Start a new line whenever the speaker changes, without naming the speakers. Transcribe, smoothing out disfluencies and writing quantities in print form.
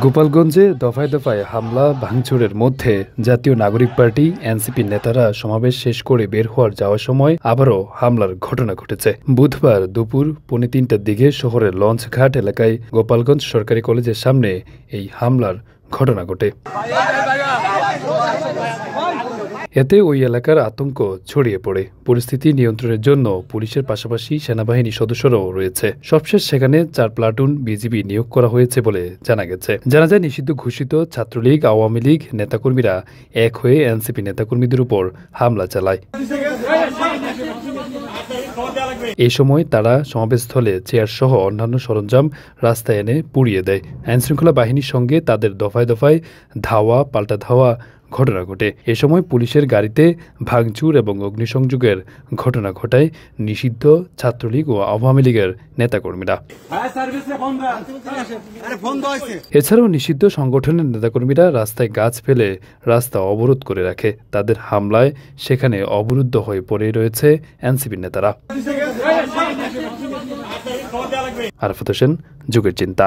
গোপালগঞ্জে দফায় দফায় হামলা ভাঙচুরের মধ্যে জাতীয় নাগরিক পার্টি এনসিপি নেতারা সমাবেশ শেষ করে বের হওয়ার যাওয়ার সময় আবারও হামলার ঘটনা ঘটেছে। বুধবার দুপুর 3:45টার দিকে শহরের লঞ্চঘাট এলাকায় গোপালগঞ্জ সরকারি কলেজের সামনে এই হামলার ঘটনা ঘটে। এতে ওই এলাকার আতঙ্ক ছড়িয়ে পড়ে। পরিস্থিতি নিয়ন্ত্রণের জন্য পুলিশের পাশাপাশি সেনাবাহিনী সদস্যরাও রয়েছে। সবশেষ সেখানে 4 প্লাটুন বিজিবি নিয়োগ করা হয়েছে বলে জানা গেছে। জানা যায়, নিষিদ্ধ ঘোষিত ছাত্রলীগ, আওয়ামী লীগ নেতাকর্মীরা এক হয়ে এনসিপি নেতাকর্মীদের উপর হামলা চালায়। এই সময় তারা সমাবেশস্থলে চেয়ারসহ অন্যান্য সরঞ্জাম রাস্তায় এনে পুড়িয়ে দেয়। আইনশৃঙ্খলা বাহিনীর সঙ্গে তাদের দফায় দফায় ধাওয়া পাল্টা ধাওয়া ঘটনা ঘটে। এ সময় পুলিশের গাড়িতে ভাঙচুর এবং অগ্নিসংযোগের ঘটনা ঘটায় নিষিদ্ধ ছাত্রলীগ ও আওয়ামী লীগের নেতাকর্মীরা। এছাড়াও নিষিদ্ধ সংগঠনের নেতাকর্মীরা রাস্তায় গাছ ফেলে রাস্তা অবরোধ করে রাখে। তাদের হামলায় সেখানে অবরুদ্ধ হয়ে পড়ে রয়েছে এনসিপি নেতারা। আরাফাত হোসেন, যুগের চিন্তা।